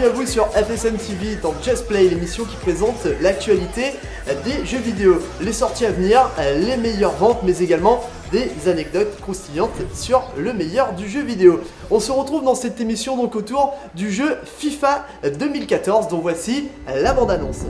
à vous sur FSM TV dans Just Play, l'émission qui présente l'actualité des jeux vidéo, les sorties à venir, les meilleures ventes, mais également des anecdotes croustillantes sur le meilleur du jeu vidéo. On se retrouve dans cette émission donc autour du jeu FIFA 2014, dont voici la bande-annonce.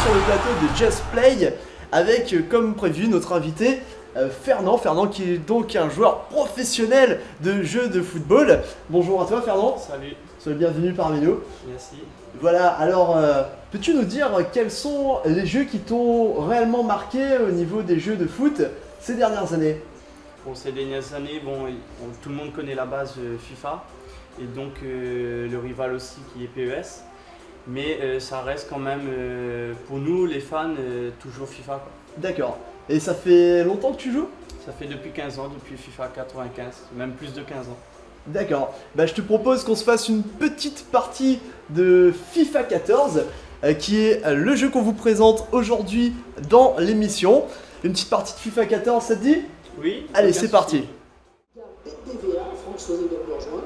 Sur le plateau de Just Play avec comme prévu notre invité Fernand qui est donc un joueur professionnel de jeux de football. Bonjour à toi Fernand. Salut. Sois le bienvenu parmi nous. Merci. Voilà, alors peux-tu nous dire quels sont les jeux qui t'ont réellement marqué au niveau des jeux de foot ces dernières années? Bon, ces dernières années, tout le monde connaît la base FIFA et donc le rival aussi qui est PES. Mais ça reste quand même, pour nous les fans, toujours FIFA. D'accord. Et ça fait longtemps que tu joues? Ça fait depuis 15 ans, depuis FIFA 95, même plus de 15 ans. D'accord. Bah, je te propose qu'on se fasse une petite partie de FIFA 14, qui est le jeu qu'on vous présente aujourd'hui dans l'émission. Une petite partie de FIFA 14, ça te dit? Oui. Allez, c'est parti. PPVA, Franck Sauzet vient de rejoindre.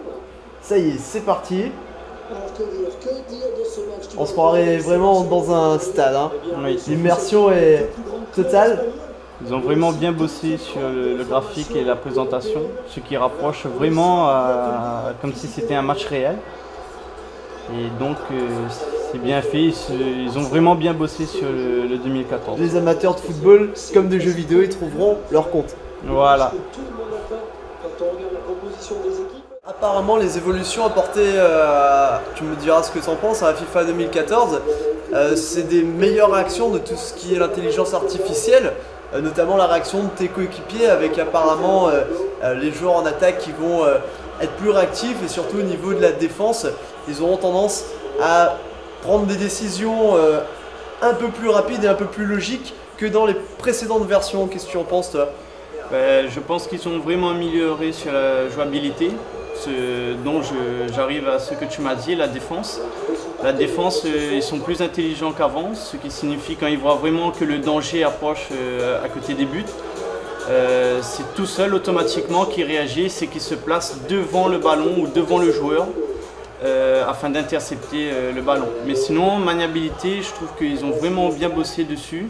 Ça y est, c'est parti. Alors que dire de ce match? On se croirait vraiment dans un stade, hein. Oui. L'immersion est totale. Ils ont vraiment bien bossé sur le graphique et la présentation, ce qui rapproche vraiment comme si c'était un match réel. Et donc c'est bien fait, ils ont vraiment bien bossé sur le 2014. Les amateurs de football comme de jeux vidéo, ils trouveront leur compte. Voilà. Tout le monde attend quand on regarde la composition des équipes. Apparemment, les évolutions apportées, tu me diras ce que tu en penses, à FIFA 2014, c'est des meilleures réactions de tout ce qui est l'intelligence artificielle, notamment la réaction de tes coéquipiers avec apparemment les joueurs en attaque qui vont être plus réactifs et surtout au niveau de la défense, ils auront tendance à prendre des décisions un peu plus rapides et un peu plus logiques que dans les précédentes versions. Qu'est-ce que tu en penses toi? Je pense qu'ils ont vraiment amélioré sur la jouabilité, dont j'arrive à ce que tu m'as dit, la défense. La défense, ils sont plus intelligents qu'avant, ce qui signifie quand ils voient vraiment que le danger approche à côté des buts, c'est tout seul automatiquement qu'ils réagissent et qu'ils se placent devant le ballon ou devant le joueur afin d'intercepter le ballon. Mais sinon, maniabilité, je trouve qu'ils ont vraiment bien bossé dessus.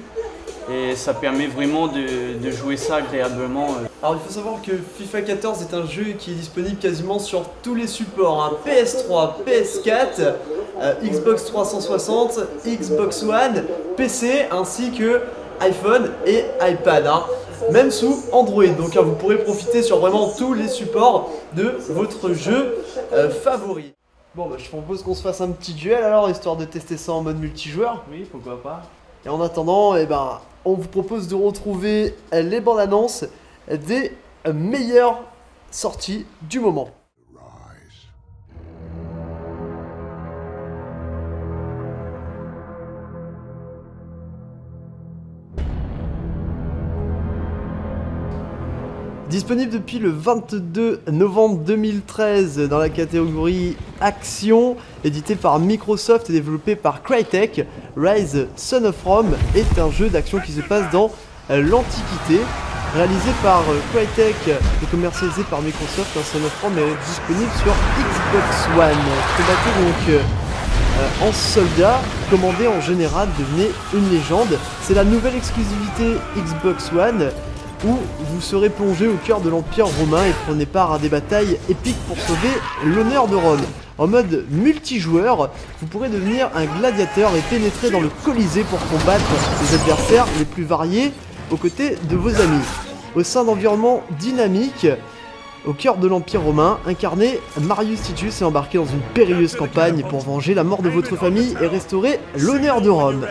Et ça permet vraiment de jouer ça agréablement. Alors il faut savoir que FIFA 14 est un jeu qui est disponible quasiment sur tous les supports, hein. PS3, PS4, Xbox 360, Xbox One, PC ainsi que iPhone et iPad, hein. Même sous Android. Donc vous pourrez profiter sur vraiment tous les supports de votre jeu favori. Bon bah je propose qu'on se fasse un petit duel alors, histoire de tester ça en mode multijoueur. Oui, pourquoi pas. Et en attendant, on vous propose de retrouver les bandes annonces des meilleures sorties du moment. Disponible depuis le 22 novembre 2013 dans la catégorie Action, édité par Microsoft et développé par Crytek, Rise Son of Rome est un jeu d'action qui se passe dans l'Antiquité. Réalisé par Crytek et commercialisé par Microsoft, Son of Rome est disponible sur Xbox One. Combattez donc en soldat, commandé en général, devenez une légende. C'est la nouvelle exclusivité Xbox One. où vous serez plongé au cœur de l'Empire romain et prenez part à des batailles épiques pour sauver l'honneur de Rome. En mode multijoueur, vous pourrez devenir un gladiateur et pénétrer dans le Colisée pour combattre les adversaires les plus variés aux côtés de vos amis. Au sein d'environnements dynamiques, au cœur de l'Empire romain, incarné, Marius Titus est embarqué dans une périlleuse campagne pour venger la mort de votre famille et restaurer l'honneur de Rome.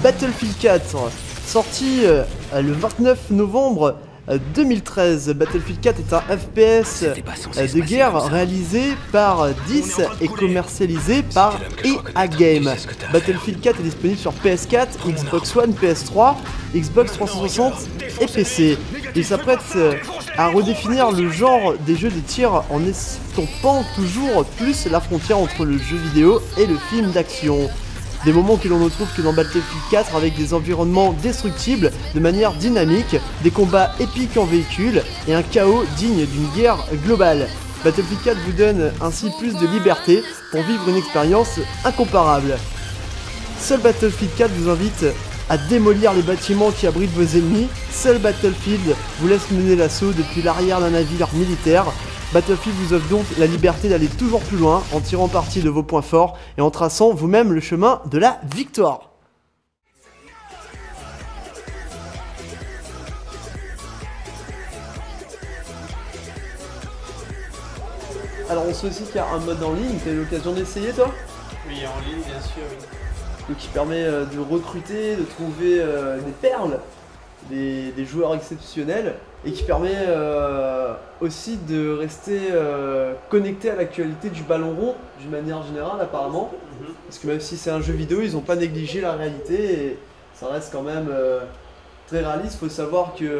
Battlefield 4, sorti le 29 novembre 2013. Battlefield 4 est un FPS de guerre réalisé par 10 et commercialisé par EA Games. Battlefield 4 est disponible sur PS4, Xbox One, PS3, Xbox 360 et PC. Il s'apprête à redéfinir le genre des jeux de tir en estompant toujours plus la frontière entre le jeu vidéo et le film d'action. Des moments que l'on ne trouve que dans Battlefield 4 avec des environnements destructibles de manière dynamique, des combats épiques en véhicule et un chaos digne d'une guerre globale. Battlefield 4 vous donne ainsi plus de liberté pour vivre une expérience incomparable. Seul Battlefield 4 vous invite à démolir les bâtiments qui abritent vos ennemis. Seul Battlefield vous laisse mener l'assaut depuis l'arrière d'un navire militaire. Battlefield vous offre donc la liberté d'aller toujours plus loin en tirant parti de vos points forts et en traçant vous-même le chemin de la victoire. Alors on sait aussi qu'il y a un mode en ligne, t'as eu l'occasion d'essayer toi? Oui, en ligne bien sûr. Oui. Donc qui permet de recruter, de trouver des perles, des joueurs exceptionnels et qui permet aussi de rester connecté à l'actualité du ballon rond d'une manière générale apparemment. Parce que même si c'est un jeu vidéo, ils n'ont pas négligé la réalité et ça reste quand même très réaliste. Il faut savoir qu'il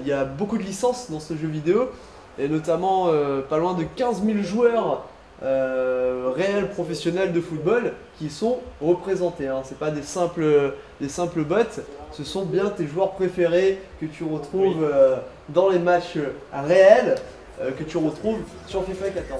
y a beaucoup de licences dans ce jeu vidéo et notamment pas loin de 15 000 joueurs réels professionnels de football qui sont représentés. Hein. C'est pas des simples bots, ce sont bien tes joueurs préférés que tu retrouves dans les matchs réels que tu retrouves sur FIFA 14.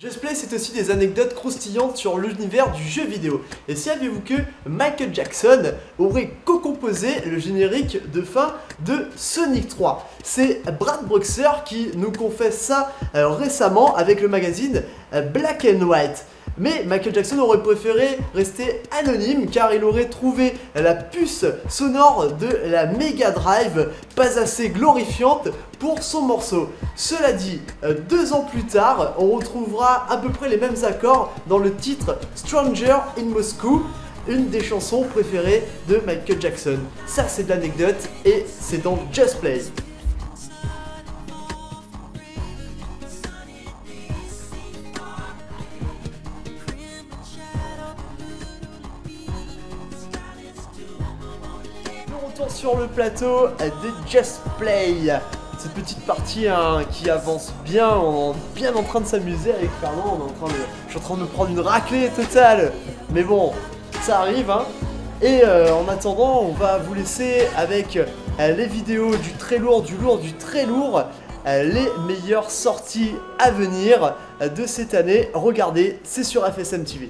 Just Play, c'est aussi des anecdotes croustillantes sur l'univers du jeu vidéo. Et saviez-vous que Michael Jackson aurait co-composé le générique de fin de Sonic 3? C'est Brad Bruxer qui nous confesse ça récemment avec le magazine Black and White. Mais Michael Jackson aurait préféré rester anonyme car il aurait trouvé la puce sonore de la Mega Drive pas assez glorifiante pour son morceau. Cela dit, 2 ans plus tard, on retrouvera à peu près les mêmes accords dans le titre Stranger in Moscow, une des chansons préférées de Michael Jackson. Ça c'est de l'anecdote et c'est dans Just Play. Sur le plateau de Just Play, cette petite partie qui avance bien, on est bien en train de s'amuser avec Fernand, je suis en train de me prendre une raclée totale, mais bon, ça arrive hein. Et en attendant, on va vous laisser avec les vidéos du très lourd, du très lourd, les meilleures sorties à venir de cette année. Regardez, c'est sur FSM TV.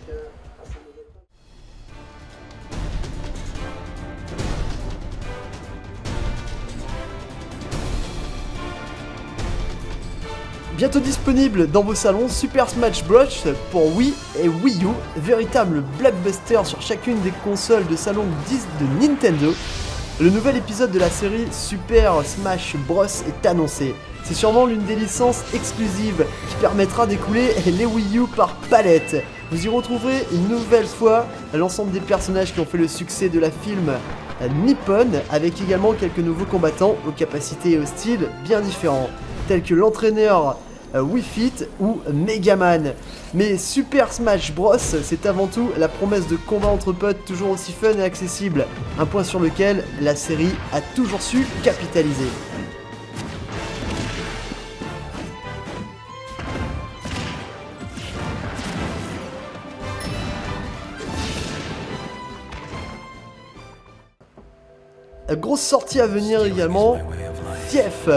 Bientôt disponible dans vos salons, Super Smash Bros pour Wii et Wii U, véritable blockbuster sur chacune des consoles de salon de Nintendo. Le nouvel épisode de la série Super Smash Bros est annoncé. C'est sûrement l'une des licences exclusives qui permettra d'écouler les Wii U par palette. Vous y retrouverez une nouvelle fois l'ensemble des personnages qui ont fait le succès de la film Nippon, avec également quelques nouveaux combattants aux capacités et aux styles bien différents, tels que l'entraîneur Wii Fit ou Megaman. Mais Super Smash Bros, c'est avant tout la promesse de combat entre potes toujours aussi fun et accessible, un point sur lequel la série a toujours su capitaliser. Grosse sortie à venir également, Fief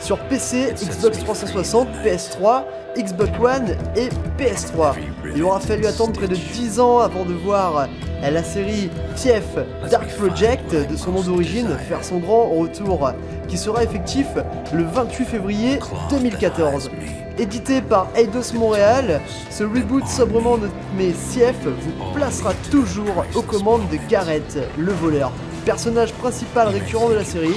sur PC, Xbox 360, PS3, Xbox One et PS3. Il aura fallu attendre près de 10 ans avant de voir la série Fief Dark Project, de son nom d'origine, faire son grand retour, qui sera effectif le 28 février 2014. Édité par Eidos Montréal, ce reboot sobrement nommé Fief vous placera toujours aux commandes de Garrett, le voleur, personnage principal récurrent de la série.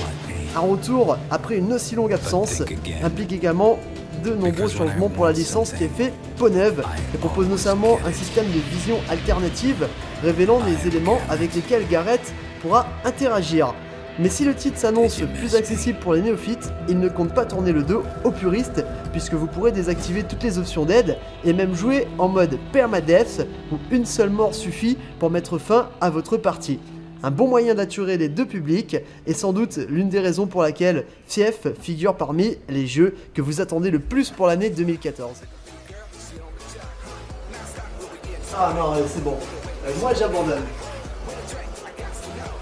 Un retour après une aussi longue absence implique également de nombreux changements pour la licence qui est fait peau neuve et propose notamment un système de vision alternative révélant les éléments avec lesquels Garrett pourra interagir. Mais si le titre s'annonce plus accessible pour les néophytes, il ne compte pas tourner le dos aux puristes puisque vous pourrez désactiver toutes les options d'aide et même jouer en mode permadeath où une seule mort suffit pour mettre fin à votre partie. Un bon moyen d'attirer les deux publics et sans doute l'une des raisons pour laquelle Fief figure parmi les jeux que vous attendez le plus pour l'année 2014. Ah non, c'est bon. Moi j'abandonne.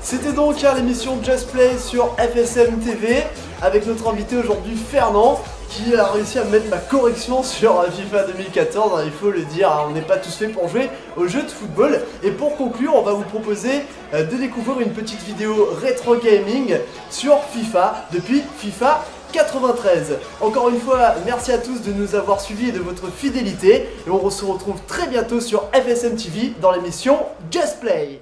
C'était donc l'émission Just Play sur FSM TV avec notre invité aujourd'hui Fernand qui a réussi à mettre ma correction sur FIFA 2014, il faut le dire, on n'est pas tous faits pour jouer aux jeux de football. Et pour conclure, on va vous proposer de découvrir une petite vidéo rétro gaming sur FIFA depuis FIFA 93. Encore une fois, merci à tous de nous avoir suivis et de votre fidélité. Et on se retrouve très bientôt sur FSM TV dans l'émission Just Play.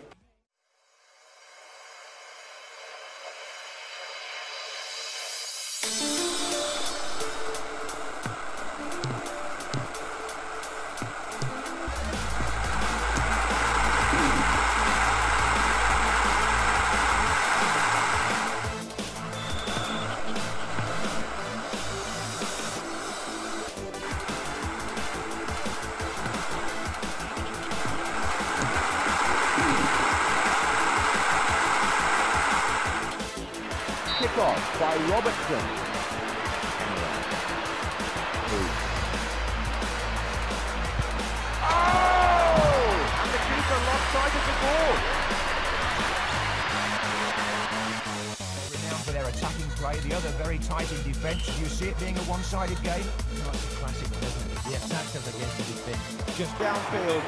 Kickoff by Robertson. Oh! And the keeper lost sight of the ball. Renowned for their attacking play, the other very tight in defence. Do you see it being a one-sided game? Oh, it's a classic one, isn't it? The attackers against the defence. Just downfield.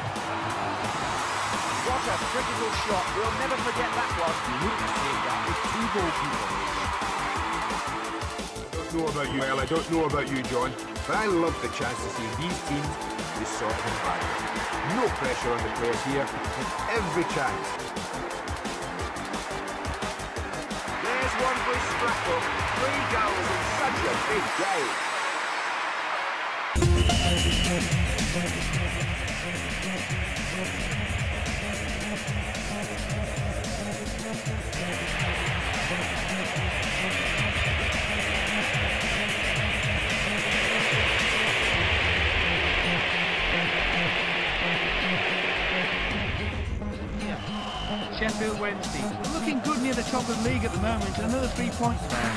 What a critical shot. We'll never forget that one. You wouldn't see that with two goalkeepers. I don't know about you, Al, I don't know about you, John, but I love the chance to see these teams this sort of environment. No pressure on the players here, and every chance. There's one for Strackle. 3 goals in such a big game. Sheffield Wednesday, looking good near the top of the league at the moment. Another 3 points down.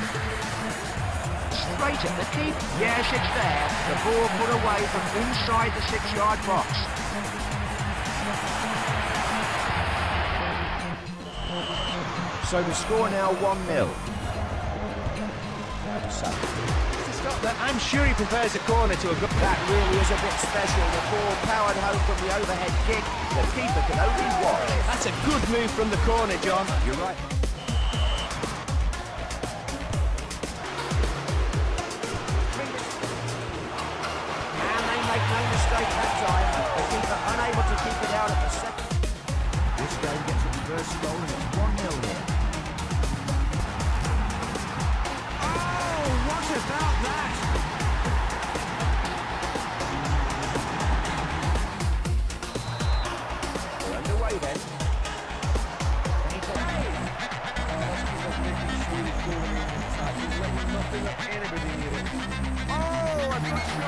Straight at the keep. Yes, it's there. The ball put away from inside the 6-yard box. So the score now 1-0. I'm sure he prefers a corner to a good. That really is a bit special. The ball powered home from the overhead kick. The keeper can only watch. That's a good move from the corner, John. You're right. And they make no mistake that time. The keeper unable to keep it out at the second. This game gets a reverse goal and it's 1-0 here. Oh, what about that? Then. Oh, a good And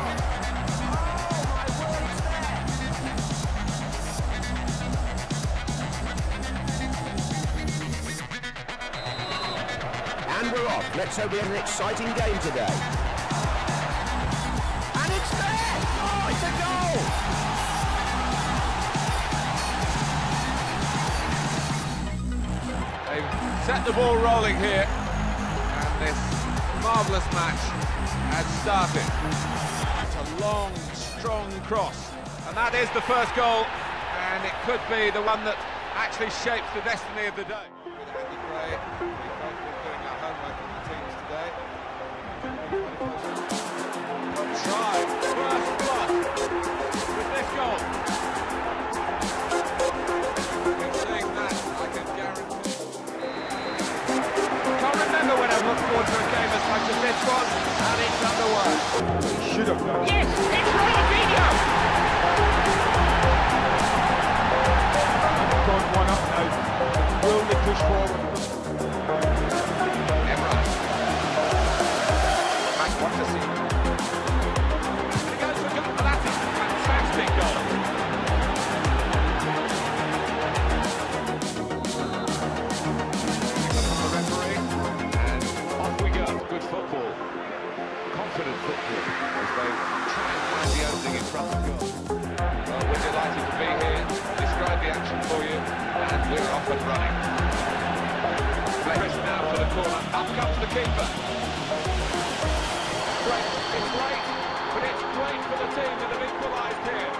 we're off. Let's hope we have an exciting game today. And it's there! Oh, it's a goal! They've set the ball rolling here, and this marvellous match has started. It's a long, strong cross, and that is the first goal, and it could be the one that actually shapes the destiny of the day. With Andy Gray, we've both been doing our homework on the teams today. Try, first blood, with this goal. We're seeing that, I can guarantee. Can't remember when I've looked forward to a game as much as this one, and it's underway. He should have done. Yes, it's Ronaldinho! Gone one up now. Will they push forward? Emrah. Might want to see. He goes for goal, but that's a fantastic goal. The referee, and off we go. Good football, confident football as they try and find the opening in front of goal. Well, we're delighted to be here, describe the action for you, and we're off and running. Press now to the corner, up comes the keeper. Great, it's late, but it's great for the team that have equalised here.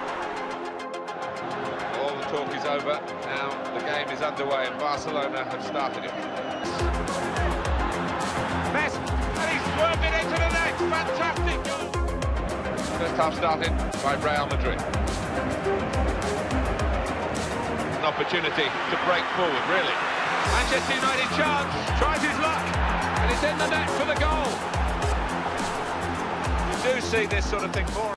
All the talk is over, now the game is underway and Barcelona have started it. Messi, and he's swerved it into the net, fantastic goal! First half started by Real Madrid. An opportunity to break forward, really. Manchester United chance, tries his luck, and it's in the net for the goal. You do see this sort of thing more.